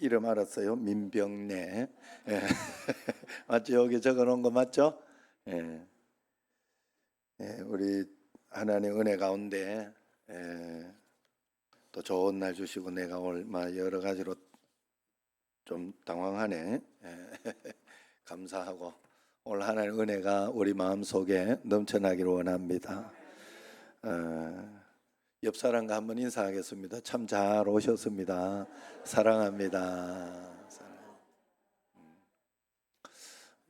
이름 알았어요? 민병래. 예. 맞죠? 여기 적어놓은 거 맞죠? 예. 예, 우리 하나님 은혜 가운데 또 좋은 날 주시고 내가 오늘 여러 가지로 좀 당황하네. 감사하고 오늘 하나님 은혜가 우리 마음 속에 넘쳐나기를 원합니다. 옆 사람과 한번 인사하겠습니다. 참 잘 오셨습니다. 사랑합니다.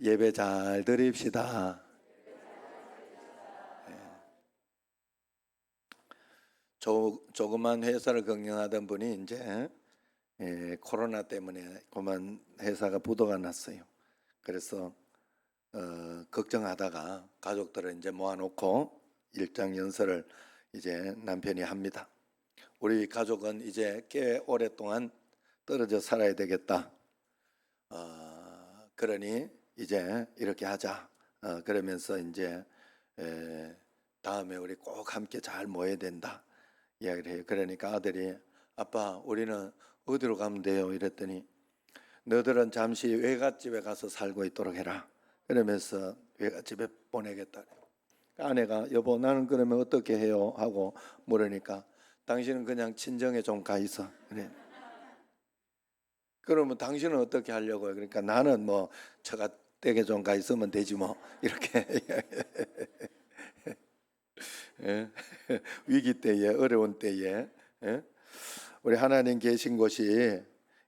예배 잘 드립시다. 조그만 회사를 경영하던 분이 이제 코로나 때문에 그만 회사가 부도가 났어요. 그래서 걱정하다가 가족들을 이제 모아놓고 일장 연설을 이제 남편이 합니다. 우리 가족은 이제 꽤 오랫동안 떨어져 살아야 되겠다. 그러니 이제 이렇게 하자. 그러면서 이제 다음에 우리 꼭 함께 잘 모여야 된다 이야기를 해요. 그러니까 아들이 아빠 우리는 어디로 가면 돼요? 이랬더니 너들은 잠시 외갓집에 가서 살고 있도록 해라. 그러면서 외갓집에 보내겠다. 아내가 여보 나는 그러면 어떻게 해요? 하고 물으니까 당신은 그냥 친정에 좀 가 있어. 그래. 그러면 당신은 어떻게 하려고요? 그러니까 나는 뭐 처가댁에 좀 가 있으면 되지 뭐 이렇게 위기 때에 어려운 때에 우리 하나님 계신 곳이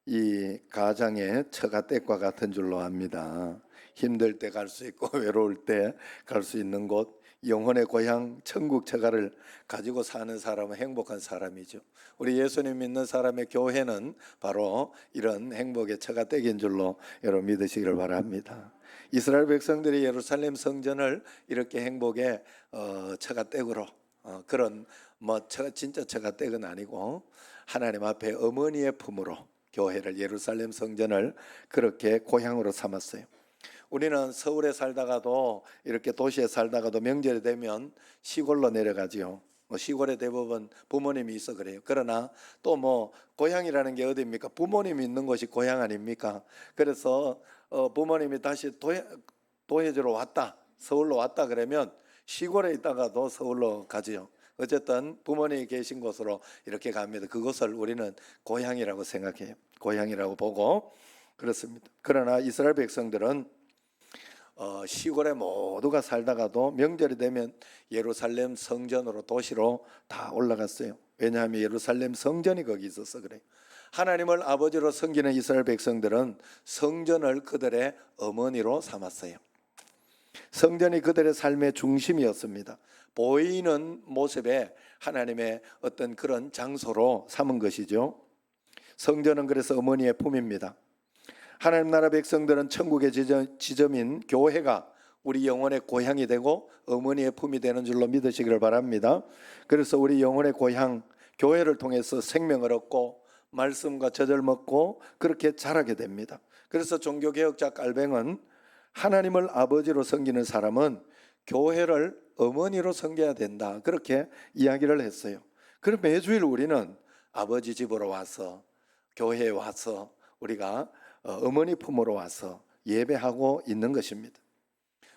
이 가장의 처가댁과 같은 줄로 압니다. 힘들 때 갈 수 있고 외로울 때 갈 수 있는 곳, 영혼의 고향 천국 처가를 가지고 사는 사람은 행복한 사람이죠. 우리 예수님 믿는 사람의 교회는 바로 이런 행복의 처가댁인 줄로 여러분 믿으시기를 바랍니다. 이스라엘 백성들이 예루살렘 성전을 이렇게 행복의 처가댁으로 그런 진짜 처가댁은 아니고 하나님 앞에 어머니의 품으로 교회를 예루살렘 성전을 그렇게 고향으로 삼았어요. 우리는 서울에 살다가도 이렇게 도시에 살다가도 명절이 되면 시골로 내려가지요. 시골에 대부분 부모님이 있어 그래요. 그러나 또 고향이라는 게 어디입니까? 부모님이 있는 곳이 고향 아닙니까? 그래서 부모님이 다시 도해주러 왔다, 서울로 왔다 그러면 시골에 있다가도 서울로 가지요. 어쨌든 부모님이 계신 곳으로 이렇게 갑니다. 그것을 우리는 고향이라고 생각해요. 고향이라고 보고 그렇습니다. 그러나 이스라엘 백성들은 시골에 모두가 살다가도 명절이 되면 예루살렘 성전으로 도시로 다 올라갔어요. 왜냐하면 예루살렘 성전이 거기 있어서 그래요. 하나님을 아버지로 섬기는 이스라엘 백성들은 성전을 그들의 어머니로 삼았어요. 성전이 그들의 삶의 중심이었습니다. 보이는 모습에 하나님의 어떤 그런 장소로 삼은 것이죠. 성전은 그래서 어머니의 품입니다. 하나님 나라 백성들은 천국의 지점인 교회가 우리 영혼의 고향이 되고 어머니의 품이 되는 줄로 믿으시기를 바랍니다. 그래서 우리 영혼의 고향 교회를 통해서 생명을 얻고 말씀과 젖을 먹고 그렇게 자라게 됩니다. 그래서 종교개혁자 깔뱅은 하나님을 아버지로 섬기는 사람은 교회를 어머니로 섬겨야 된다 그렇게 이야기를 했어요. 그럼 매주일 우리는 아버지 집으로 와서 교회에 와서 우리가 어머니 품으로 와서 예배하고 있는 것입니다.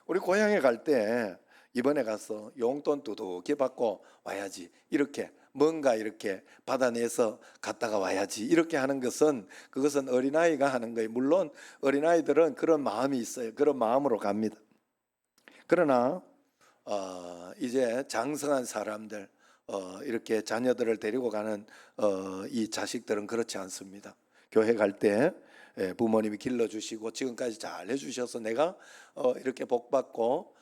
우리 고향에 갈 때 이번에 가서 용돈 두둑히 받고 와야지 이렇게 뭔가 이렇게 받아내서 갔다가 와야지 이렇게 하는 것은 그것은 어린아이가 하는 거예요. 물론 어린아이들은 그런 마음이 있어요. 그런 마음으로 갑니다. 그러나 이제 장성한 사람들 이렇게 자녀들을 데리고 가는 이 자식들은 그렇지 않습니다. 교회 갈 때 부모님이 길러주시고 지금까지 잘 해주셔서 내가 이렇게 복받고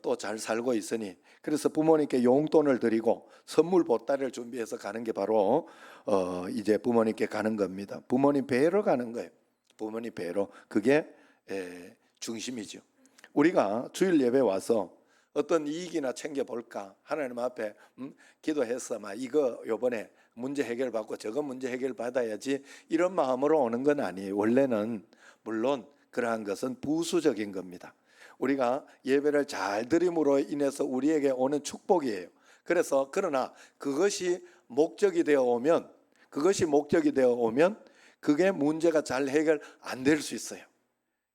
또 잘 살고 있으니 그래서 부모님께 용돈을 드리고 선물 보따리를 준비해서 가는 게 바로 이제 부모님께 가는 겁니다. 부모님 뵈러 가는 거예요. 부모님 뵈러 그게 중심이죠. 우리가 주일 예배 와서 어떤 이익이나 챙겨볼까 하나님 앞에 기도해서 이거 요번에 문제 해결받고 저거 문제 해결받아야지 이런 마음으로 오는 건 아니에요. 원래는 물론 그러한 것은 부수적인 겁니다. 우리가 예배를 잘 드림으로 인해서 우리에게 오는 축복이에요. 그러나 그것이 목적이 되어 오면 그게 문제가 잘 해결 안 될 수 있어요.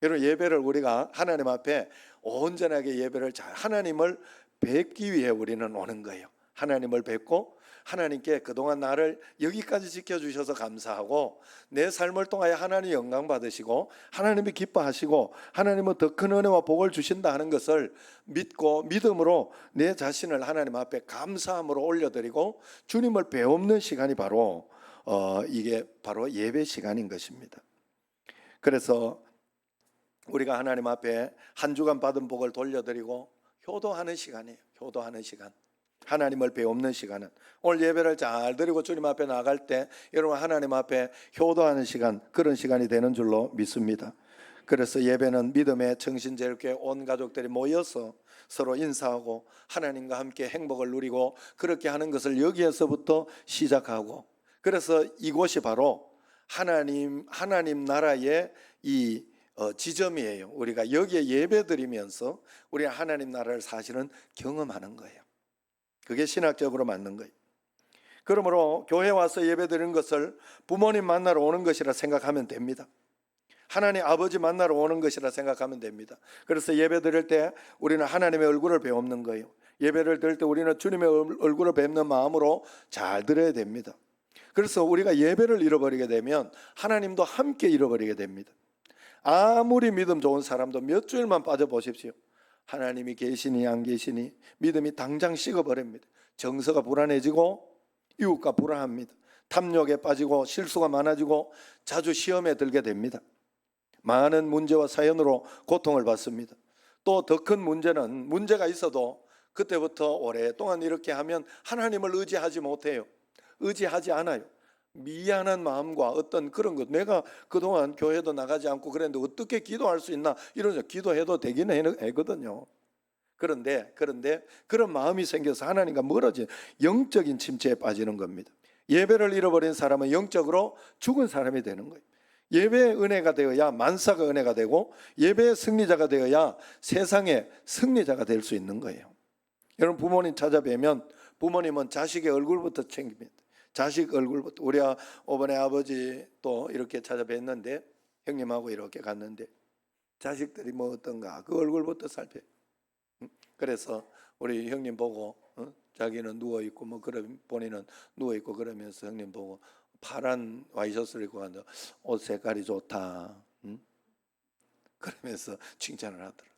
여러분, 예배를 우리가 하나님 앞에 온전하게 예배를 잘 하나님을 뵙기 위해 우리는 오는 거예요. 하나님을 뵙고 하나님께 그동안 나를 여기까지 지켜주셔서 감사하고 내 삶을 통하여 하나님 영광 받으시고 하나님이 기뻐하시고 하나님은 더 큰 은혜와 복을 주신다 하는 것을 믿고 믿음으로 내 자신을 하나님 앞에 감사함으로 올려드리고 주님을 배우는 시간이 바로 이게 바로 예배 시간인 것입니다. 그래서 우리가 하나님 앞에 한 주간 받은 복을 돌려드리고 효도하는 시간이에요. 효도하는 시간. 하나님을 배우는 시간은 오늘 예배를 잘 드리고 주님 앞에 나갈 때 여러분 하나님 앞에 효도하는 시간, 그런 시간이 되는 줄로 믿습니다. 그래서 예배는 믿음의 정신제일교회 온 가족들이 모여서 서로 인사하고 하나님과 함께 행복을 누리고 그렇게 하는 것을 여기에서부터 시작하고, 그래서 이곳이 바로 하나님 나라의 이 지점이에요. 우리가 여기에 예배 드리면서 우리 하나님 나라를 사실은 경험하는 거예요. 그게 신학적으로 맞는 거예요. 그러므로 교회 와서 예배 드리는 것을 부모님 만나러 오는 것이라 생각하면 됩니다. 하나님 아버지 만나러 오는 것이라 생각하면 됩니다. 그래서 예배 드릴 때 우리는 하나님의 얼굴을 배우는 거예요. 예배를 드릴 때 우리는 주님의 얼굴을 뵙는 마음으로 잘 드려야 됩니다. 그래서 우리가 예배를 잃어버리게 되면 하나님도 함께 잃어버리게 됩니다. 아무리 믿음 좋은 사람도 몇 주일만 빠져보십시오. 하나님이 계시니 안 계시니 믿음이 당장 식어버립니다. 정서가 불안해지고 이웃과 불안합니다. 탐욕에 빠지고 실수가 많아지고 자주 시험에 들게 됩니다. 많은 문제와 사연으로 고통을 받습니다. 또 더 큰 문제는 문제가 있어도 그때부터 오랫동안 이렇게 하면 하나님을 의지하지 못해요. 의지하지 않아요. 미안한 마음과 어떤 그런 것, 내가 그동안 교회도 나가지 않고 그랬는데 어떻게 기도할 수 있나, 이러죠. 기도해도 되기는 하거든요. 그런데 그런 마음이 생겨서 하나님과 멀어진 영적인 침체에 빠지는 겁니다. 예배를 잃어버린 사람은 영적으로 죽은 사람이 되는 거예요. 예배의 은혜가 되어야 만사가 은혜가 되고 예배의 승리자가 되어야 세상의 승리자가 될 수 있는 거예요. 여러분, 부모님 찾아뵈면 부모님은 자식의 얼굴부터 챙깁니다. 자식 얼굴부터. 우리 이번에 아버지 또 이렇게 찾아뵀는데 형님하고 이렇게 갔는데 자식들이 뭐 어떤가 그 얼굴부터 살펴요. 그래서 우리 형님 보고 자기는 누워있고 뭐 그럼 본인은 누워있고 그러면서 형님 보고 파란 와이셔츠를 입고 갔는데 옷 색깔이 좋다, 그러면서 칭찬을 하더라.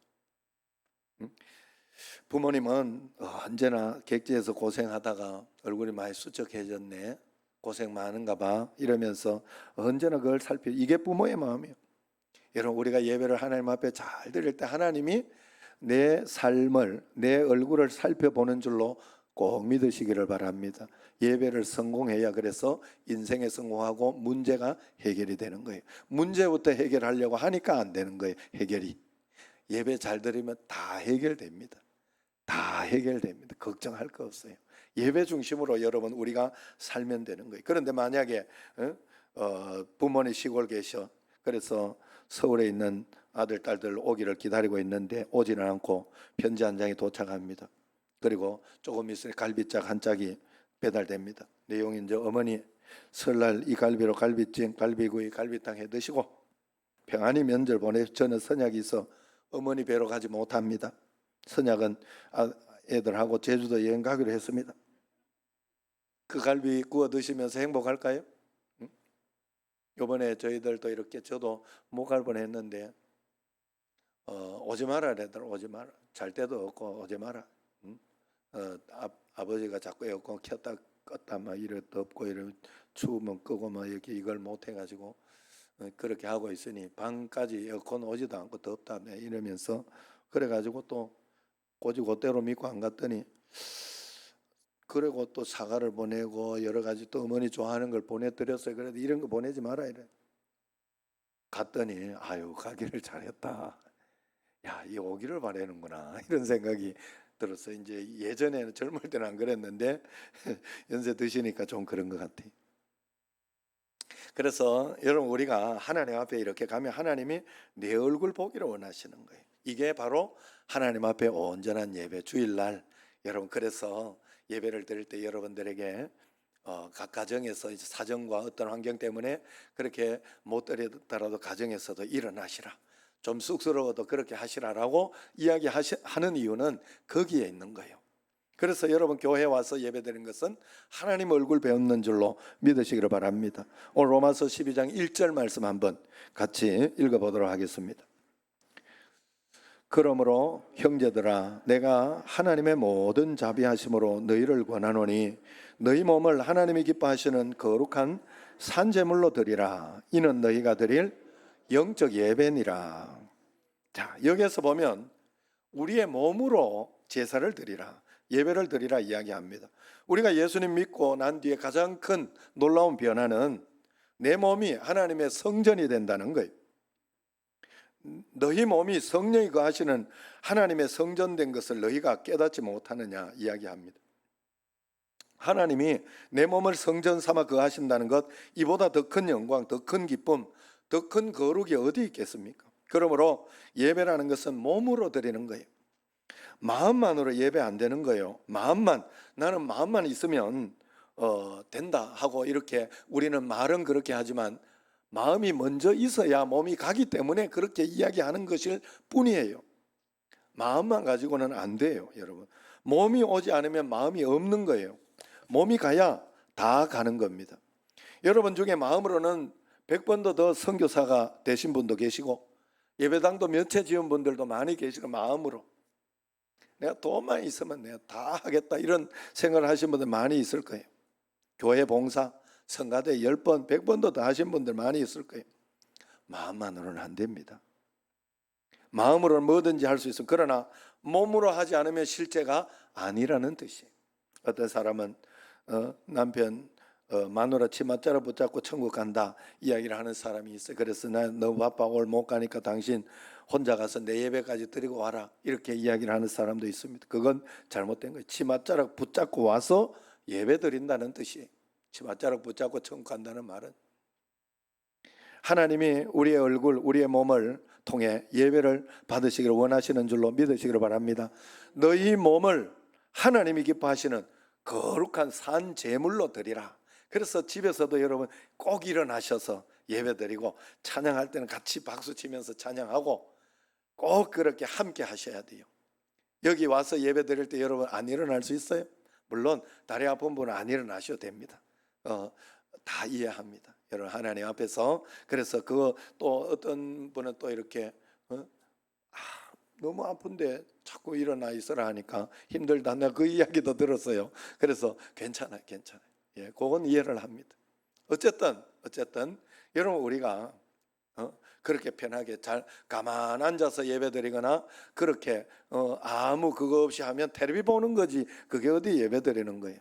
부모님은 언제나 객지에서 고생하다가 얼굴이 많이 수척해졌네, 고생 많은가 봐, 이러면서 언제나 그걸 이게 부모의 마음이에요. 여러분, 우리가 예배를 하나님 앞에 잘 드릴 때 하나님이 내 삶을, 내 얼굴을 살펴보는 줄로 꼭 믿으시기를 바랍니다. 예배를 성공해야 그래서 인생에 성공하고 문제가 해결이 되는 거예요. 문제부터 해결하려고 하니까 안 되는 거예요. 해결이. 예배 잘 드리면 다 해결됩니다. 다 해결됩니다. 걱정할 거 없어요. 예배 중심으로 여러분 우리가 살면 되는 거예요. 그런데 만약에 부모님 시골 계셔, 그래서 서울에 있는 아들 딸들 오기를 기다리고 있는데 오지는 않고 편지 한 장이 도착합니다. 그리고 조금 있으니 갈비짝 한 짝이 배달됩니다. 내용이 이제 어머니 설날 이 갈비로 갈비찜, 갈비구이, 갈비탕 해 드시고 평안히 명절 보내시고 저는 선약이 있어 어머니 뵈러 가지 못합니다. 선약은 애들하고 제주도 여행 가기로 했습니다. 그 갈비 구워 드시면서 행복할까요? 이번에 저희들도 이렇게 저도 못 갈 뻔했는데 오지 마라 그러더라고. 오지 마라. 잘 때도 없고 오지 마라. 아버지가 자꾸 에어컨 켰다 껐다 막 이래 덥고 이래 추우면 끄고 막 이렇게 이걸 못 해가지고 그렇게 하고 있으니 방까지 에어컨 오지도 않고 덥다 이러면서 그래가지고 또 고지고대로 믿고 안 갔더니 그리고 또 사과를 보내고 여러 가지 또 어머니 좋아하는 걸 보내드렸어요. 그래도 이런 거 보내지 마라 이래. 갔더니 아유 가기를 잘했다. 야, 이 오기를 바라는구나 이런 생각이 들었어요. 이제 예전에는 젊을 때는 안 그랬는데 연세 드시니까 좀 그런 것 같아요. 그래서 여러분 우리가 하나님 앞에 이렇게 가면 하나님이 내 얼굴 보기를 원하시는 거예요. 이게 바로 하나님 앞에 온전한 예배, 주일날 여러분, 그래서 예배를 드릴 때 여러분들에게 각 가정에서 이제 사정과 어떤 환경 때문에 그렇게 못 드리더라도 가정에서도 일어나시라. 좀 쑥스러워도 그렇게 하시라라고 이야기하는 이유는 거기에 있는 거예요. 그래서 여러분 교회에 와서 예배드리는 것은 하나님 얼굴 배우는 줄로 믿으시기를 바랍니다. 오늘 로마서 12장 1절 말씀 한번 같이 읽어보도록 하겠습니다. 그러므로 형제들아 내가 하나님의 모든 자비하심으로 너희를 권하노니 너희 몸을 하나님이 기뻐하시는 거룩한 산제물로 드리라. 이는 너희가 드릴 영적 예배니라. 자, 여기에서 보면 우리의 몸으로 제사를 드리라, 예배를 드리라 이야기합니다. 우리가 예수님 믿고 난 뒤에 가장 큰 놀라운 변화는 내 몸이 하나님의 성전이 된다는 거예요. 너희 몸이 성령이 거하시는 하나님의 성전된 것을 너희가 깨닫지 못하느냐 이야기합니다. 하나님이 내 몸을 성전 삼아 거하신다는 것, 이보다 더 큰 영광, 더 큰 기쁨, 더 큰 거룩이 어디 있겠습니까? 그러므로 예배라는 것은 몸으로 드리는 거예요. 마음만으로 예배 안 되는 거예요. 나는 마음만 있으면 된다 하고 이렇게 우리는 말은 그렇게 하지만 마음이 먼저 있어야 몸이 가기 때문에 그렇게 이야기하는 것일 뿐이에요. 마음만 가지고는 안 돼요, 여러분. 몸이 오지 않으면 마음이 없는 거예요. 몸이 가야 다 가는 겁니다. 여러분 중에 마음으로는 100번도 더 선교사가 되신 분도 계시고 예배당도 몇 채 지은 분들도 많이 계시고 마음으로 내가 돈만 있으면 내가 다 하겠다 이런 생각을 하신 분들 많이 있을 거예요. 교회 봉사, 성가대 10번, 100번도 더 하신 분들 많이 있을 거예요. 마음만으로는 안 됩니다. 마음으로는 뭐든지 할 수 있어요. 그러나 몸으로 하지 않으면 실제가 아니라는 뜻이에요. 어떤 사람은 남편 마누라 치맛자루 붙잡고 천국 간다 이야기를 하는 사람이 있어요. 그래서 나 너무 바빠 오늘 못 가니까 당신 혼자 가서 내 예배까지 드리고 와라 이렇게 이야기를 하는 사람도 있습니다. 그건 잘못된 거예요. 치맛자루 붙잡고 와서 예배 드린다는 뜻이에요. 치맛자루 붙잡고 천국 간다는 말은 하나님이 우리의 얼굴, 우리의 몸을 통해 예배를 받으시기를 원하시는 줄로 믿으시기를 바랍니다. 너희 몸을 하나님이 기뻐하시는 거룩한 산 제물로 드리라. 그래서 집에서도 여러분 꼭 일어나셔서 예배드리고 찬양할 때는 같이 박수 치면서 찬양하고 꼭 그렇게 함께 하셔야 돼요. 여기 와서 예배드릴 때 여러분 안 일어날 수 있어요? 물론 다리 아픈 분은 안 일어나셔도 됩니다. 다 이해합니다. 여러분 하나님 앞에서 그래서 그 또 어떤 분은 또 이렇게 너무 아픈데 자꾸 일어나 있으라 하니까 힘들다. 내가 그 이야기도 들었어요. 그래서 괜찮아요. 예, 그건 이해를 합니다. 어쨌든 여러분 우리가 그렇게 편하게 잘 가만 앉아서 예배드리거나 그렇게 아무 그거 없이 하면 텔레비 보는 거지 그게 어디 예배드리는 거예요.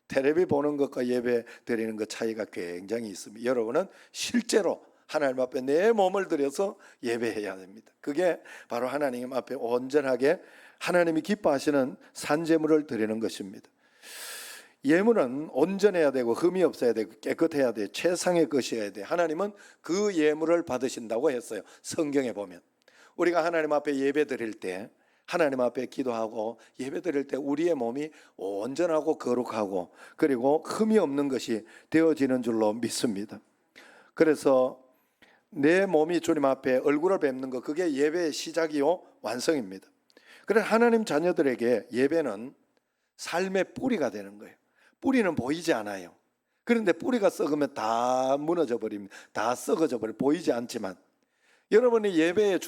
텔레비 보는 것과 예배드리는 것 차이가 굉장히 있습니다. 여러분은 실제로 하나님 앞에 내 몸을 들여서 예배해야 됩니다. 그게 바로 하나님 앞에 온전하게 하나님이 기뻐하시는 산제물을 드리는 것입니다. 예물은 온전해야 되고 흠이 없어야 되고 깨끗해야 돼. 최상의 것이어야 돼. 하나님은 그 예물을 받으신다고 했어요. 성경에 보면 우리가 하나님 앞에 예배 드릴 때 하나님 앞에 기도하고 예배 드릴 때 우리의 몸이 온전하고 거룩하고 그리고 흠이 없는 것이 되어지는 줄로 믿습니다. 그래서 내 몸이 주님 앞에 얼굴을 뵙는 것, 그게 예배의 시작이요 완성입니다. 그래서 하나님 자녀들에게 예배는 삶의 뿌리가 되는 거예요. 뿌리는 보이지 않아요. 그런데 뿌리가 썩으면 다 무너져 버립니다. 다 썩어져 버려 보이지 않지만 여러분의 예배의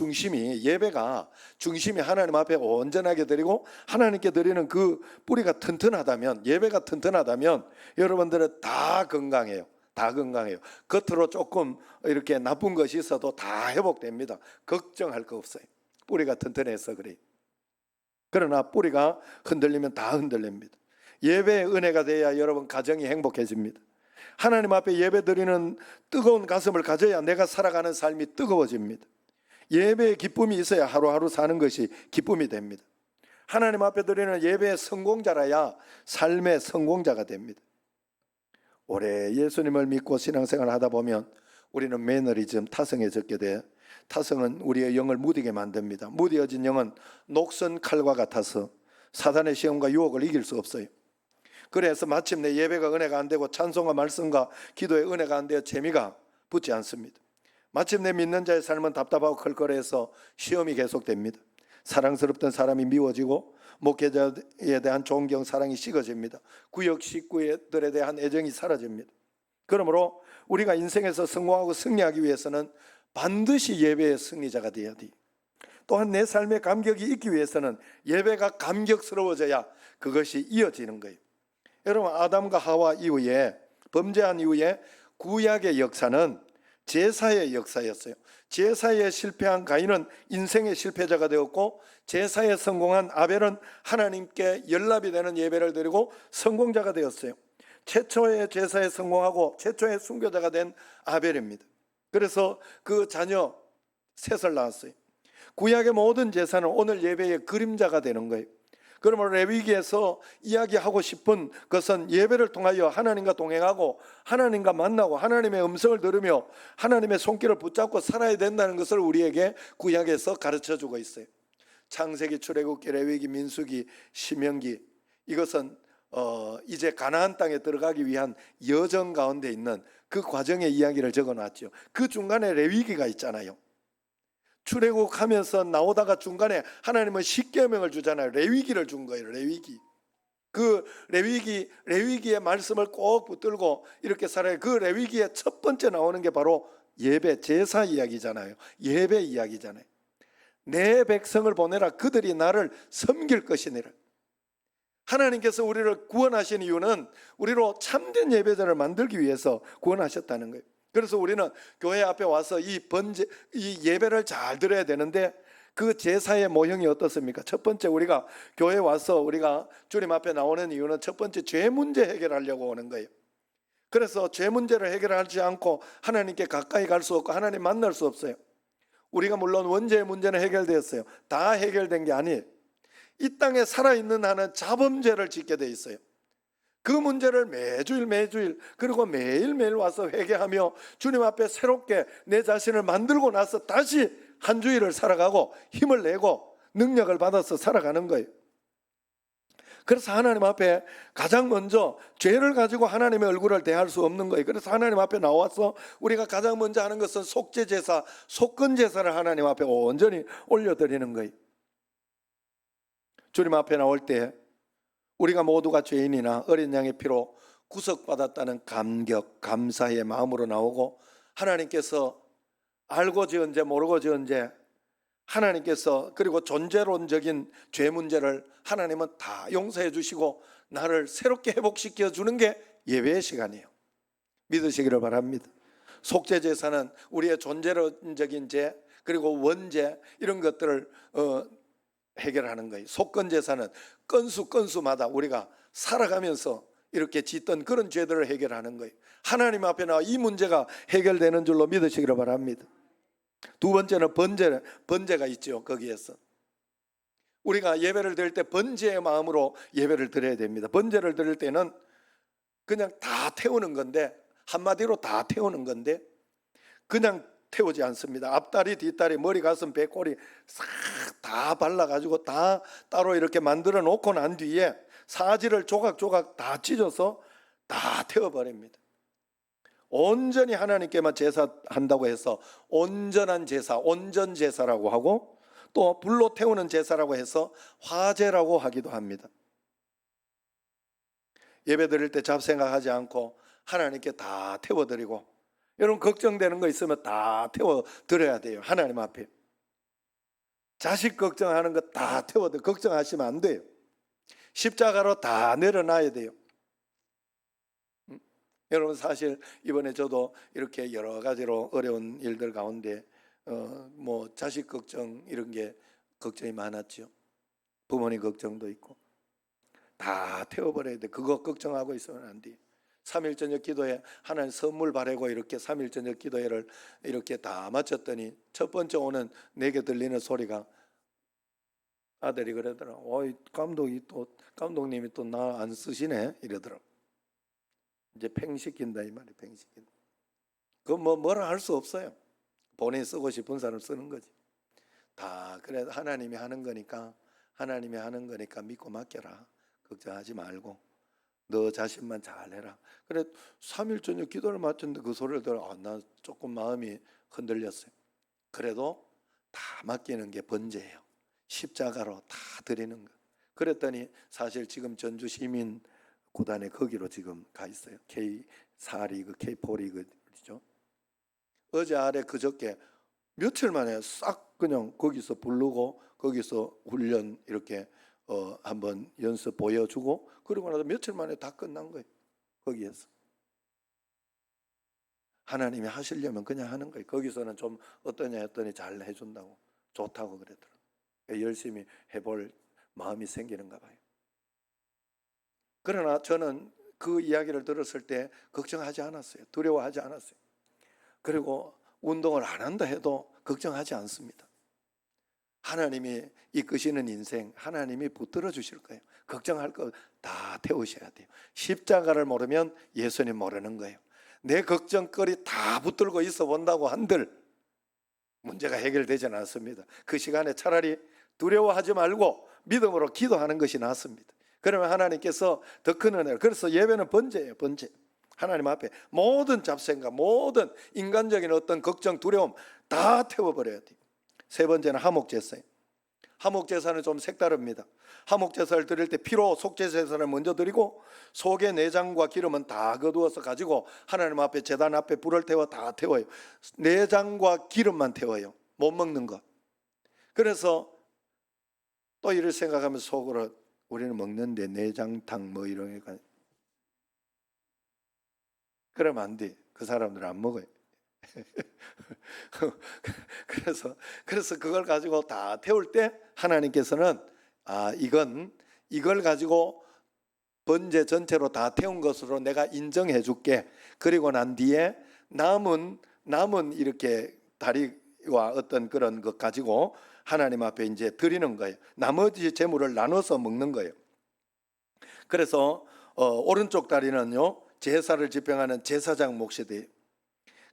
예배가 중심이 하나님 앞에 온전하게 드리고 하나님께 드리는 그 뿌리가 튼튼하다면, 예배가 튼튼하다면 여러분들은 다 건강해요. 겉으로 조금 이렇게 나쁜 것이 있어도 다 회복됩니다. 걱정할 거 없어요. 뿌리가 튼튼해서 그래요. 그러나 뿌리가 흔들리면 다 흔들립니다. 예배의 은혜가 돼야 여러분 가정이 행복해집니다. 하나님 앞에 예배 드리는 뜨거운 가슴을 가져야 내가 살아가는 삶이 뜨거워집니다. 예배의 기쁨이 있어야 하루하루 사는 것이 기쁨이 됩니다. 하나님 앞에 드리는 예배의 성공자라야 삶의 성공자가 됩니다. 오래 예수님을 믿고 신앙생활을 하다 보면 우리는 매너리즘, 타성에 젖게 돼. 타성은 우리의 영을 무디게 만듭니다. 무디어진 영은 녹슨 칼과 같아서 사단의 시험과 유혹을 이길 수 없어요. 그래서 마침내 예배가 은혜가 안 되고 찬송과 말씀과 기도에 은혜가 안 되어 재미가 붙지 않습니다. 마침내 믿는 자의 삶은 답답하고 걸걸해서 시험이 계속됩니다. 사랑스럽던 사람이 미워지고 목회자에 대한 존경, 사랑이 식어집니다. 구역 식구들에 대한 애정이 사라집니다. 그러므로 우리가 인생에서 성공하고 승리하기 위해서는 반드시 예배의 승리자가 되어야 돼요. 또한 내 삶에 감격이 있기 위해서는 예배가 감격스러워져야 그것이 이어지는 거예요. 여러분, 아담과 하와 이후에, 범죄한 이후에 구약의 역사는 제사의 역사였어요. 제사에 실패한 가인은 인생의 실패자가 되었고, 제사에 성공한 아벨은 하나님께 연합이 되는 예배를 드리고 성공자가 되었어요. 최초의 제사에 성공하고 최초의 순교자가 된 아벨입니다. 그래서 그 자녀 셋을 낳았어요. 구약의 모든 제사는 오늘 예배의 그림자가 되는 거예요. 그러므로 레위기에서 이야기하고 싶은 것은 예배를 통하여 하나님과 동행하고 하나님과 만나고 하나님의 음성을 들으며 하나님의 손길을 붙잡고 살아야 된다는 것을 우리에게 구약에서 가르쳐주고 있어요. 창세기, 출애굽기, 레위기, 민수기, 신명기, 이것은 이제 가나안 땅에 들어가기 위한 여정 가운데 있는 그 과정의 이야기를 적어놨죠. 그 중간에 레위기가 있잖아요. 출애굽하면서 나오다가 중간에 하나님은 십계명을 주잖아요. 레위기를 준 거예요. 레위기. 그 레위기의 말씀을 꼭 붙들고 이렇게 살아요. 그 레위기의 첫 번째 나오는 게 바로 예배, 제사 이야기잖아요. 예배 이야기잖아요. 내 백성을 보내라, 그들이 나를 섬길 것이니라. 하나님께서 우리를 구원하신 이유는 우리로 참된 예배자를 만들기 위해서 구원하셨다는 거예요. 그래서 우리는 교회 앞에 와서 이 예배를 잘 드려야 되는데, 그 제사의 모형이 어떻습니까? 첫 번째, 우리가 교회 와서 우리가 주님 앞에 나오는 이유는 첫 번째, 죄 문제 해결하려고 오는 거예요. 그래서 죄 문제를 해결하지 않고 하나님께 가까이 갈 수 없고 하나님 만날 수 없어요. 우리가 물론 원죄의 문제는 해결되었어요. 다 해결된 게 아니에요. 이 땅에 살아있는 한은 자범죄를 짓게 돼 있어요. 그 문제를 매주일 그리고 매일매일 와서 회개하며 주님 앞에 새롭게 내 자신을 만들고 나서 다시 한 주일을 살아가고 힘을 내고 능력을 받아서 살아가는 거예요. 그래서 하나님 앞에 가장 먼저 죄를 가지고 하나님의 얼굴을 대할 수 없는 거예요. 그래서 하나님 앞에 나와서 우리가 가장 먼저 하는 것은 속죄제사, 속건제사를 하나님 앞에 온전히 올려드리는 거예요. 주님 앞에 나올 때 우리가 모두가 죄인이나 어린 양의 피로 구속받았다는 감격, 감사의 마음으로 나오고, 하나님께서 알고 지은 죄 모르고 지은 죄 하나님께서, 그리고 존재론적인 죄 문제를 하나님은 다 용서해 주시고 나를 새롭게 회복시켜 주는 게 예배의 시간이에요. 믿으시기를 바랍니다. 속죄제사는 우리의 존재론적인 죄 그리고 원죄 이런 것들을 해결하는 거예요. 속건제사는 건수마다 우리가 살아가면서 이렇게 짓던 그런 죄들을 해결하는 거예요. 하나님 앞에 나와 이 문제가 해결되는 줄로 믿으시기를 바랍니다. 두 번째는 번제가 있죠. 거기에서 우리가 예배를 드릴 때 번제의 마음으로 예배를 드려야 됩니다. 번제를 드릴 때는 그냥 다 태우는 건데, 한마디로 다 태우는 건데 그냥 태우지 않습니다. 앞다리, 뒷다리, 머리, 가슴, 배, 꼬리 싹 다 발라가지고 다 따로 이렇게 만들어 놓고 난 뒤에 사지를 조각조각 다 찢어서 다 태워버립니다. 온전히 하나님께만 제사한다고 해서 온전한 제사, 온전제사라고 하고, 또 불로 태우는 제사라고 해서 화제라고 하기도 합니다. 예배 드릴 때 잡생각하지 않고 하나님께 다 태워드리고, 여러분 걱정되는 거 있으면 다 태워드려야 돼요. 하나님 앞에. 자식 걱정하는 거 다 태워드려. 걱정하시면 안 돼요. 십자가로 다 내려놔야 돼요. 여러분, 사실 이번에 저도 이렇게 여러 가지로 어려운 일들 가운데 뭐 자식 걱정 이런 게 걱정이 많았죠. 부모님 걱정도 있고 다 태워버려야 돼. 그거 걱정하고 있으면 안 돼요. 3일 저녁 기도회 하나님 선물 바라고 이렇게 3일 저녁 기도회를 이렇게 다 마쳤더니 첫 번째 오는 내게 들리는 소리가, 아들이 그러더라. 감독님이 또 나 안 쓰시네 이러더라. 이제 팽시킨다 이 말이. 팽시킨다. 그 뭐라 할 수 없어요. 본인이 쓰고 싶은 사람 쓰는 거지. 다 그래, 하나님이 하는 거니까 믿고 맡겨라. 걱정하지 말고 너 자신만 잘해라. 그래 3일 저녁 기도를 마쳤는데 그 소리를 들어 나 조금 마음이 흔들렸어요. 그래도 다 맡기는 게 번제예요. 십자가로 다 드리는 거. 그랬더니 사실 지금 전주 시민 구단에 거기로 지금 가 있어요. K4 리그, K4 리그죠. 어제 아래 그저께 며칠 만에 싹 그냥 거기서 부르고 거기서 훈련 이렇게 한번 연습 보여주고 그러고 나서 며칠 만에 다 끝난 거예요. 거기에서 하나님이 하시려면 그냥 하는 거예요. 거기서는 좀 어떠냐 했더니 잘 해준다고 좋다고 그랬더라고요. 열심히 해볼 마음이 생기는가 봐요. 그러나 저는 그 이야기를 들었을 때 걱정하지 않았어요. 두려워하지 않았어요. 그리고 운동을 안 한다 해도 걱정하지 않습니다. 하나님이 이끄시는 인생 하나님이 붙들어 주실 거예요. 걱정할 거 다 태우셔야 돼요. 십자가를 모르면 예수님 모르는 거예요. 내 걱정거리 다 붙들고 있어 본다고 한들 문제가 해결되지는 않습니다. 그 시간에 차라리 두려워하지 말고 믿음으로 기도하는 것이 낫습니다. 그러면 하나님께서 더 큰 은혜를, 그래서 예배는 번제예요. 번제. 하나님 앞에 모든 잡생각, 모든 인간적인 어떤 걱정, 두려움 다 태워버려야 돼요. 세 번째는 화목제사예요. 화목제사는 좀 색다릅니다. 화목제사를 드릴 때 피로 속죄제사를 먼저 드리고 속의 내장과 기름은 다 거두어서 가지고 하나님 앞에 제단 앞에 불을 태워 다 태워요. 내장과 기름만 태워요. 못 먹는 것. 그래서 또 이를 생각하면서 속으로 우리는 먹는데 내장탕 뭐 이런 거 그러면 안 돼. 그 사람들은 안 먹어요. 그래서 그걸 가지고 다 태울 때 하나님께서는 이걸 가지고 번제 전체로 다 태운 것으로 내가 인정해 줄게. 그리고 난 뒤에 남은 이렇게 다리와 어떤 그런 것 가지고 하나님 앞에 이제 드리는 거예요. 나머지 재물을 나눠서 먹는 거예요. 그래서 오른쪽 다리는요 제사를 집행하는 제사장 몫이 돼요.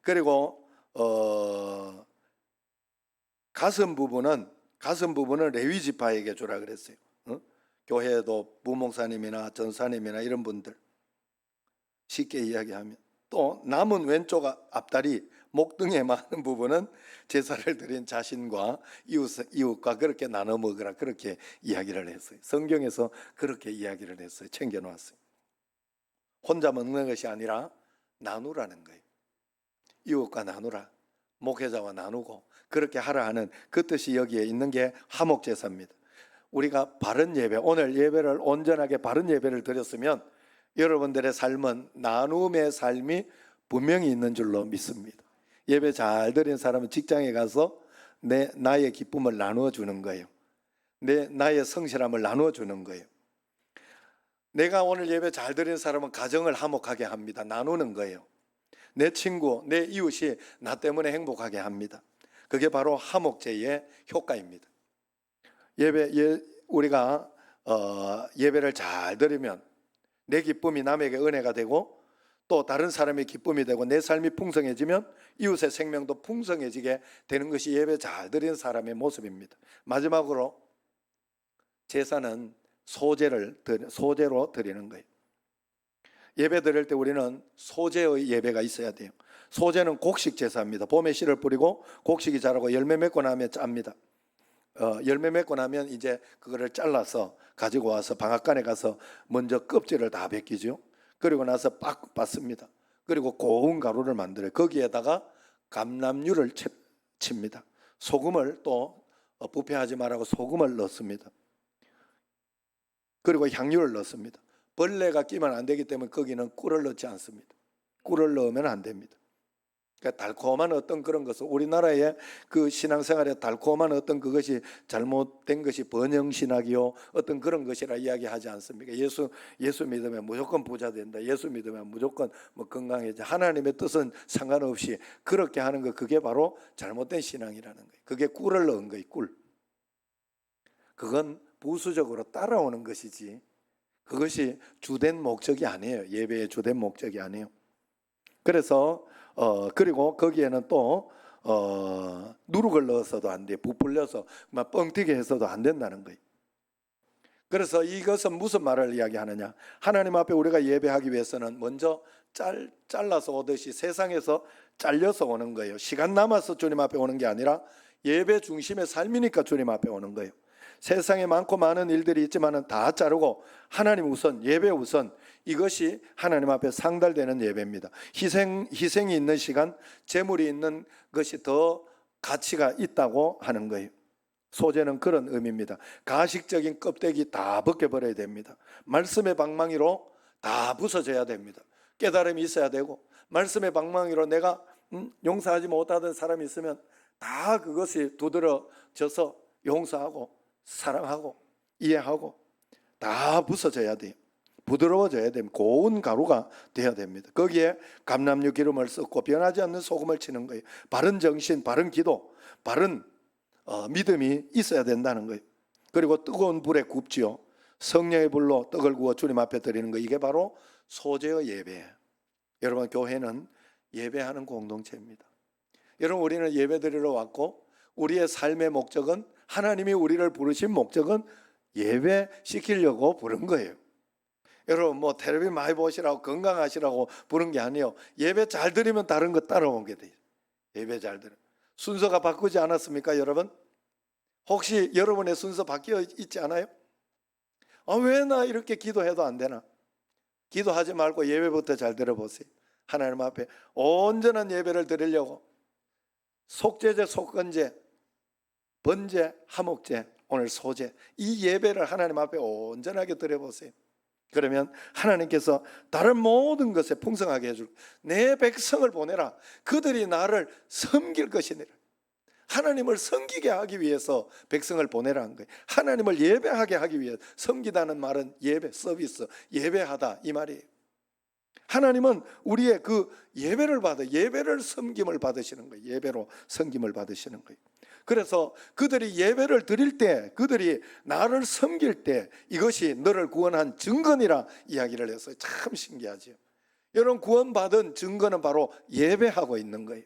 그리고 가슴 부분은 레위 지파에게 주라 그랬어요. 교회도 부목사님이나 전사님이나 이런 분들 쉽게 이야기하면 또 남은 왼쪽 앞다리 목등에 많은 부분은 제사를 드린 자신과 이웃과 그렇게 나눠 먹으라 그렇게 이야기를 했어요. 성경에서 그렇게 이야기를 했어요. 챙겨놓았어요. 혼자 먹는 것이 아니라 나누라는 거예요. 이웃과 나누라. 목회자와 나누고 그렇게 하라 하는 그 뜻이 여기에 있는 게 화목제사입니다. 우리가 바른 예배, 오늘 예배를 온전하게 바른 예배를 드렸으면 여러분들의 삶은 나눔의 삶이 분명히 있는 줄로 믿습니다. 예배 잘 드린 사람은 직장에 가서 나의 기쁨을 나누어 주는 거예요. 나의 성실함을 나누어 주는 거예요. 내가 오늘 예배 잘 드린 사람은 가정을 화목하게 합니다. 나누는 거예요. 내 친구, 내 이웃이 나 때문에 행복하게 합니다. 그게 바로 화목제의 효과입니다. 우리가 예배를 잘 드리면 내 기쁨이 남에게 은혜가 되고 또 다른 사람의 기쁨이 되고 내 삶이 풍성해지면 이웃의 생명도 풍성해지게 되는 것이 예배 잘 드리는 사람의 모습입니다. 마지막으로 제사는 소제로 드리는 거예요. 예배 드릴 때 우리는 소제의 예배가 있어야 돼요. 소제는 곡식 제사입니다. 봄에 씨를 뿌리고 곡식이 자라고 열매 맺고 나면 짭니다. 열매 맺고 나면 이제 그거를 잘라서 가지고 와서 방앗간에 가서 먼저 껍질을 다 벗기죠. 그리고 나서 빡 빻습니다. 그리고 고운 가루를 만들어요. 거기에다가 감람유를 칩니다. 소금을 또 부패하지 말라고 소금을 넣습니다. 그리고 향유를 넣습니다. 벌레가 끼면 안 되기 때문에 거기는 꿀을 넣지 않습니다. 꿀을 넣으면 안 됩니다. 그러니까 달콤한 어떤 그런 것을 우리나라의 그 신앙생활에 달콤한 어떤 그것이 잘못된 것이 번영신학이요 어떤 그런 것이라 이야기하지 않습니까? 예수 믿으면 무조건 부자 된다. 예수 믿으면 무조건 뭐 건강해져. 하나님의 뜻은 상관없이 그렇게 하는 거 그게 바로 잘못된 신앙이라는 거예요. 그게 꿀을 넣은 거예요. 꿀. 그건 부수적으로 따라오는 것이지 그것이 주된 목적이 아니에요. 예배의 주된 목적이 아니에요. 그래서 그리고 거기에는 또 누룩을 넣어서도 안 돼. 부풀려서 막 뻥튀기 해서도 안 된다는 거예요. 그래서 이것은 무슨 말을 이야기하느냐? 하나님 앞에 우리가 예배하기 위해서는 먼저 잘라서 오듯이 세상에서 잘려서 오는 거예요. 시간 남아서 주님 앞에 오는 게 아니라 예배 중심의 삶이니까 주님 앞에 오는 거예요. 세상에 많고 많은 일들이 있지만은 다 자르고 하나님 우선, 예배 우선, 이것이 하나님 앞에 상달되는 예배입니다. 희생이 있는 시간, 재물이 있는 것이 더 가치가 있다고 하는 거예요. 소재는 그런 의미입니다. 가식적인 껍데기 다 벗겨버려야 됩니다. 말씀의 방망이로 다 부서져야 됩니다. 깨달음이 있어야 되고, 말씀의 방망이로 내가 용서하지 못하던 사람이 있으면 다 그것이 두드러져서 용서하고 사랑하고 이해하고 다 부서져야 돼요. 부드러워져야 됩니다. 고운 가루가 돼야 됩니다. 거기에 감람류 기름을 섞고 변하지 않는 소금을 치는 거예요. 바른 정신, 바른 기도, 바른 믿음이 있어야 된다는 거예요. 그리고 뜨거운 불에 굽지요. 성령의 불로 떡을 구워 주님 앞에 드리는 거, 이게 바로 소재의 예배예요. 여러분, 교회는 예배하는 공동체입니다. 여러분, 우리는 예배 드리러 왔고 우리의 삶의 목적은, 하나님이 우리를 부르신 목적은 예배시키려고 부른 거예요. 여러분, 뭐 텔레비전 많이 보시라고 건강하시라고 부른 게 아니에요. 예배 잘 드리면 다른 거 따라오게 돼요. 예배 잘 드리면 순서가 바꾸지 않았습니까, 여러분? 혹시 여러분의 순서 바뀌어 있지 않아요? 왜 나 이렇게 기도해도 안 되나? 기도하지 말고 예배부터 잘 들어보세요. 하나님 앞에 온전한 예배를 드리려고 속죄제, 속건제, 번제, 화목제, 오늘 소제, 이 예배를 하나님 앞에 온전하게 드려보세요. 그러면 하나님께서 다른 모든 것에 풍성하게 해줄, 내 백성을 보내라, 그들이 나를 섬길 것이니라. 하나님을 섬기게 하기 위해서 백성을 보내라는 거예요. 하나님을 예배하게 하기 위해, 섬기다는 말은 예배, 서비스, 예배하다 이 말이에요. 하나님은 우리의 그 예배를 받아, 예배를 섬김을 받으시는 거예요. 예배로 섬김을 받으시는 거예요. 그래서 그들이 예배를 드릴 때, 그들이 나를 섬길 때, 이것이 너를 구원한 증거니라 이야기를 했어요. 참 신기하죠. 여러분, 구원받은 증거는 바로 예배하고 있는 거예요.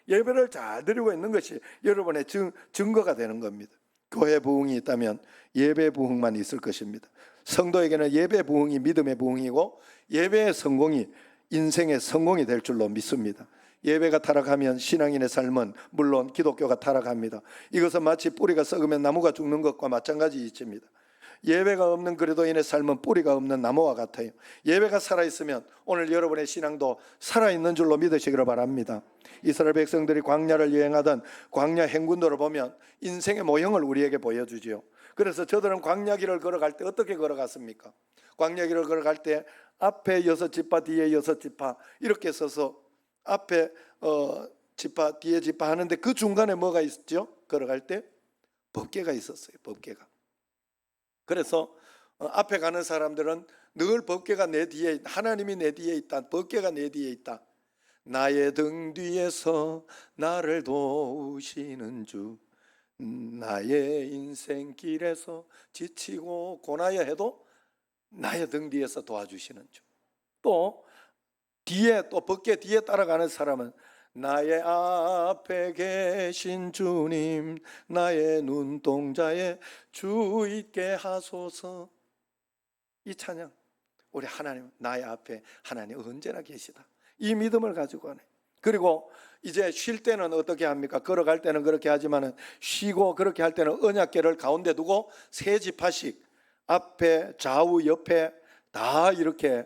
예배를 잘 드리고 있는 것이 여러분의 증거가 되는 겁니다. 교회 부흥이 있다면 예배 부흥만 있을 것입니다. 성도에게는 예배 부흥이 믿음의 부흥이고, 예배의 성공이 인생의 성공이 될 줄로 믿습니다. 예배가 타락하면 신앙인의 삶은, 물론 기독교가 타락합니다. 이것은 마치 뿌리가 썩으면 나무가 죽는 것과 마찬가지 이치입니다. 예배가 없는 그리스도인의 삶은 뿌리가 없는 나무와 같아요. 예배가 살아있으면 오늘 여러분의 신앙도 살아있는 줄로 믿으시기를 바랍니다. 이스라엘 백성들이 광야를 여행하던 광야 행군도를 보면 인생의 모형을 우리에게 보여주지요. 그래서 저들은 광야길을 걸어갈 때 어떻게 걸어갔습니까? 광야길을 걸어갈 때 앞에 6지파, 뒤에 6지파 이렇게 서서 앞에 지파, 뒤에 지파 하는데 그 중간에 뭐가 있었죠? 걸어갈 때 법궤가 있었어요. 법궤가. 그래서 앞에 가는 사람들은 늘 법궤가 내 뒤에, 하나님이 내 뒤에 있다, 법궤가 내 뒤에 있다. 나의 등 뒤에서 나를 도우시는 주, 나의 인생길에서 지치고 고나여 해도 나의 등 뒤에서 도와주시는 주. 또 뒤에, 또 법궤 뒤에 따라가는 사람은 나의 앞에 계신 주님, 나의 눈동자에 주 있게 하소서. 이 찬양, 우리 하나님, 나의 앞에 하나님 언제나 계시다, 이 믿음을 가지고 하네. 그리고 이제 쉴 때는 어떻게 합니까? 걸어갈 때는 그렇게 하지만은 쉬고 그렇게 할 때는 언약궤를 가운데 두고 세 지파씩 앞에 좌우 옆에 다 이렇게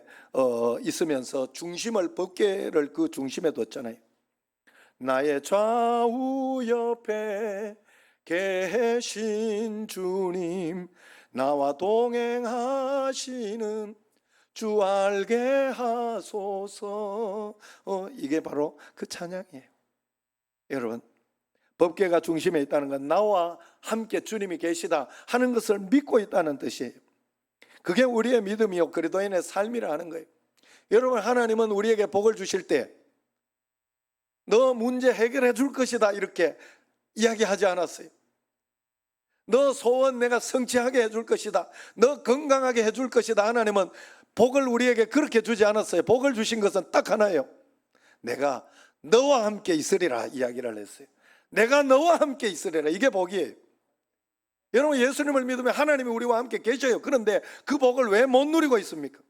있으면서 중심을, 법궤를 그 중심에 뒀잖아요. 나의 좌우 옆에 계신 주님, 나와 동행하시는 주 알게 하소서. 이게 바로 그 찬양이에요. 여러분, 법궤가 중심에 있다는 건 나와 함께 주님이 계시다 하는 것을 믿고 있다는 뜻이에요. 그게 우리의 믿음이요, 그리스도인의 삶이라 하는 거예요. 여러분, 하나님은 우리에게 복을 주실 때 너 문제 해결해 줄 것이다 이렇게 이야기하지 않았어요. 너 소원 내가 성취하게 해줄 것이다, 너 건강하게 해줄 것이다. 하나님은 복을 우리에게 그렇게 주지 않았어요. 복을 주신 것은 딱 하나예요. 내가 너와 함께 있으리라 이야기를 했어요. 내가 너와 함께 있으리라, 이게 복이에요. 여러분, 예수님을 믿으면 하나님이 우리와 함께 계셔요. 그런데 그 복을 왜 못 누리고 있습니까?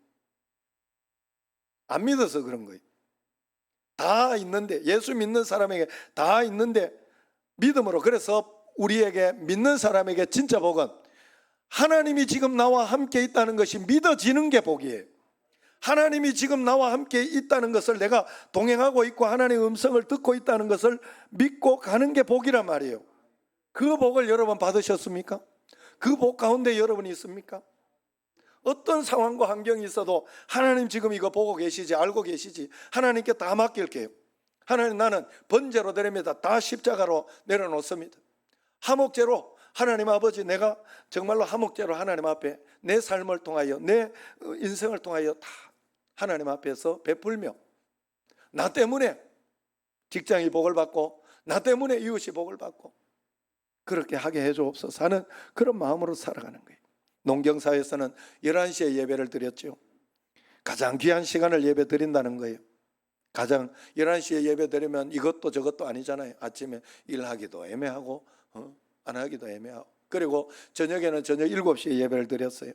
안 믿어서 그런 거예요. 다 있는데, 예수 믿는 사람에게 다 있는데 믿음으로, 그래서 우리에게, 믿는 사람에게 진짜 복은 하나님이 지금 나와 함께 있다는 것이 믿어지는 게 복이에요. 하나님이 지금 나와 함께 있다는 것을, 내가 동행하고 있고 하나님의 음성을 듣고 있다는 것을 믿고 가는 게 복이란 말이에요. 그 복을 여러분 받으셨습니까? 그 복 가운데 여러분이 있습니까? 어떤 상황과 환경이 있어도 하나님 지금 이거 보고 계시지, 알고 계시지, 하나님께 다 맡길게요. 하나님, 나는 번제로 드립니다. 다 십자가로 내려놓습니다. 하목제로, 하나님 아버지, 내가 정말로 하목제로 하나님 앞에 내 삶을 통하여, 내 인생을 통하여 다 하나님 앞에서 베풀며, 나 때문에 직장이 복을 받고 나 때문에 이웃이 복을 받고 그렇게 하게 해주옵소서 하는 그런 마음으로 살아가는 거예요. 농경사에서는 11시에 예배를 드렸죠. 가장 귀한 시간을 예배 드린다는 거예요. 가장 11시에 예배 드리면 이것도 저것도 아니잖아요. 아침에 일하기도 애매하고 안 하기도 애매하고. 그리고 저녁에는 저녁 7시에 예배를 드렸어요.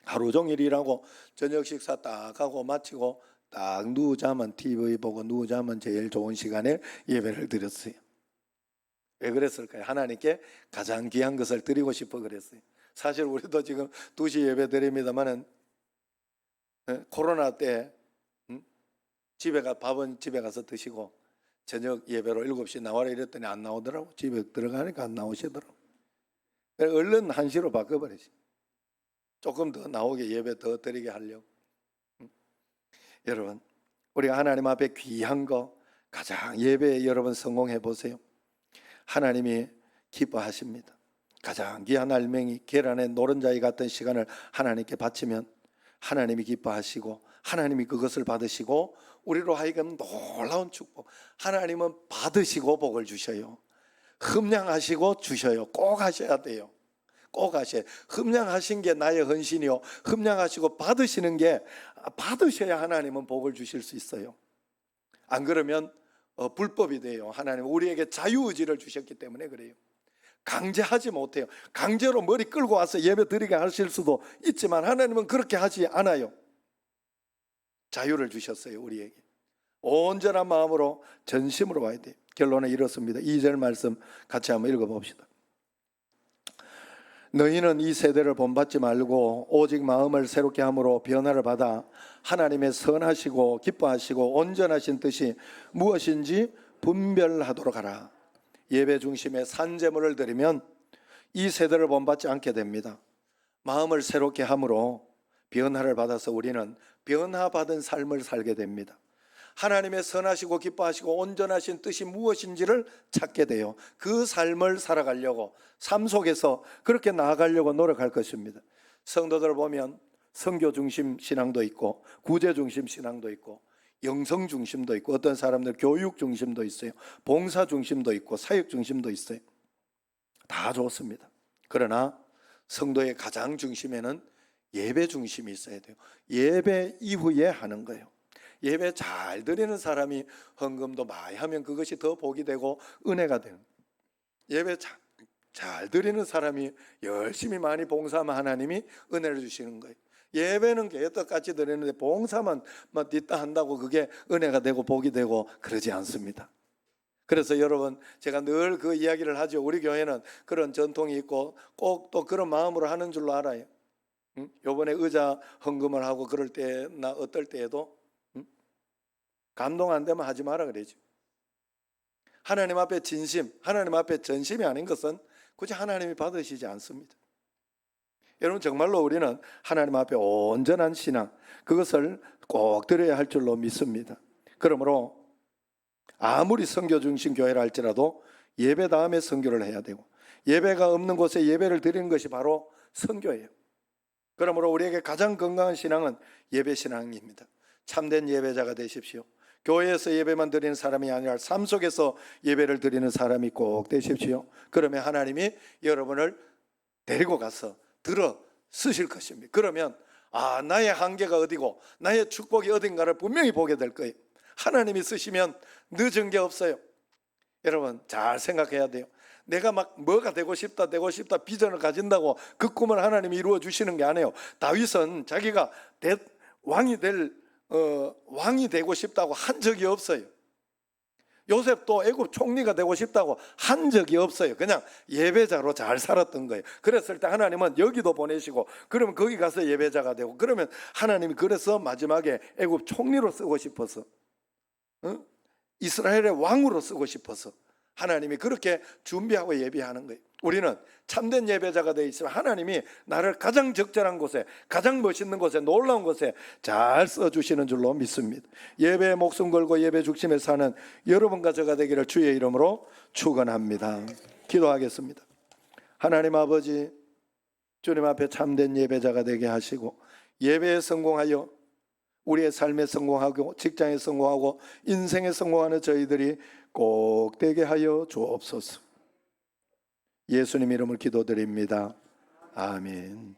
하루 종일 일하고 저녁 식사 딱 하고 마치고 딱 누우자면, TV 보고 누우자면 제일 좋은 시간에 예배를 드렸어요. 왜 그랬을까요? 하나님께 가장 귀한 것을 드리고 싶어 그랬어요. 사실 우리도 지금 2시 예배 드립니다만은 코로나 때 밥은 집에 가서 드시고 저녁 예배로 7시 나와라 이랬더니 안 나오더라고. 집에 들어가니까 안 나오시더라고. 얼른 1시로 바꿔버리지. 조금 더 나오게, 예배 더 드리게 하려고. 여러분, 우리가 하나님 앞에 귀한 거, 가장 예배에 여러분 성공해 보세요. 하나님이 기뻐하십니다. 가장 귀한 알맹이, 계란의 노른자위 같은 시간을 하나님께 바치면 하나님이 기뻐하시고 하나님이 그것을 받으시고 우리로 하여금 놀라운 축복, 하나님은 받으시고 복을 주셔요. 흠량하시고 주셔요. 꼭 하셔야 돼요. 꼭 하셔야. 흠량하신 게 나의 헌신이요, 흠량하시고 받으시는 게, 받으셔야 하나님은 복을 주실 수 있어요. 안 그러면 불법이 돼요. 하나님은 우리에게 자유의지를 주셨기 때문에 그래요. 강제하지 못해요. 강제로 머리 끌고 와서 예배 드리게 하실 수도 있지만 하나님은 그렇게 하지 않아요. 자유를 주셨어요. 우리에게 온전한 마음으로 전심으로 와야 돼요. 결론은 이렇습니다. 2절 말씀 같이 한번 읽어봅시다. 너희는 이 세대를 본받지 말고 오직 마음을 새롭게 함으로 변화를 받아 하나님의 선하시고 기뻐하시고 온전하신 뜻이 무엇인지 분별하도록 하라. 예배 중심에 산제물을 드리면 이 세대를 본받지 않게 됩니다. 마음을 새롭게 함으로 변화를 받아서 우리는 변화받은 삶을 살게 됩니다. 하나님의 선하시고 기뻐하시고 온전하신 뜻이 무엇인지를 찾게 돼요. 그 삶을 살아가려고, 삶 속에서 그렇게 나아가려고 노력할 것입니다. 성도들 보면 선교 중심 신앙도 있고 구제 중심 신앙도 있고 영성 중심도 있고 어떤 사람들 교육 중심도 있어요. 봉사 중심도 있고 사역 중심도 있어요. 다 좋습니다. 그러나 성도의 가장 중심에는 예배 중심이 있어야 돼요. 예배 이후에 하는 거예요. 예배 잘 드리는 사람이 헌금도 많이 하면 그것이 더 복이 되고 은혜가 되는, 예배 잘 드리는 사람이 열심히 많이 봉사하면 하나님이 은혜를 주시는 거예요. 예배는 개떡같이 드리는데 봉사만 뒷다 한다고 그게 은혜가 되고 복이 되고 그러지 않습니다. 그래서 여러분, 제가 늘 그 이야기를 하죠. 우리 교회는 그런 전통이 있고 꼭 또 그런 마음으로 하는 줄로 알아요. 요번에 의자 헌금을 하고 그럴 때나 어떨 때에도 감동 안 되면 하지 마라 그러죠. 하나님 앞에 진심, 하나님 앞에 전심이 아닌 것은 굳이 하나님이 받으시지 않습니다. 여러분, 정말로 우리는 하나님 앞에 온전한 신앙, 그것을 꼭 드려야 할 줄로 믿습니다. 그러므로 아무리 선교 중심 교회라 할지라도 예배 다음에 선교를 해야 되고, 예배가 없는 곳에 예배를 드리는 것이 바로 선교예요. 그러므로 우리에게 가장 건강한 신앙은 예배 신앙입니다. 참된 예배자가 되십시오. 교회에서 예배만 드리는 사람이 아니라 삶 속에서 예배를 드리는 사람이 꼭 되십시오. 그러면 하나님이 여러분을 데리고 가서 들어 쓰실 것입니다. 그러면 나의 한계가 어디고 나의 축복이 어딘가를 분명히 보게 될 거예요. 하나님이 쓰시면 늦은 게 없어요. 여러분, 잘 생각해야 돼요. 내가 막 뭐가 되고 싶다 비전을 가진다고 그 꿈을 하나님이 이루어 주시는 게 아니에요. 다윗은 자기가 왕이 되고 싶다고 한 적이 없어요. 요셉도 애굽 총리가 되고 싶다고 한 적이 없어요. 그냥 예배자로 잘 살았던 거예요. 그랬을 때 하나님은 여기도 보내시고, 그러면 거기 가서 예배자가 되고, 그러면 하나님이 그래서 마지막에 애굽 총리로 쓰고 싶어서, 이스라엘의 왕으로 쓰고 싶어서 하나님이 그렇게 준비하고 예비하는 거예요. 우리는 참된 예배자가 되어 있으면 하나님이 나를 가장 적절한 곳에, 가장 멋있는 곳에, 놀라운 곳에 잘 써주시는 줄로 믿습니다. 예배에 목숨 걸고 예배 중심에 사는 여러분과 저가 되기를 주의 이름으로 축원합니다. 기도하겠습니다. 하나님 아버지, 주님 앞에 참된 예배자가 되게 하시고, 예배에 성공하여 우리의 삶에 성공하고 직장에 성공하고 인생에 성공하는 저희들이 꼭 되게 하여 주옵소서. 예수님 이름을 기도드립니다. 아멘.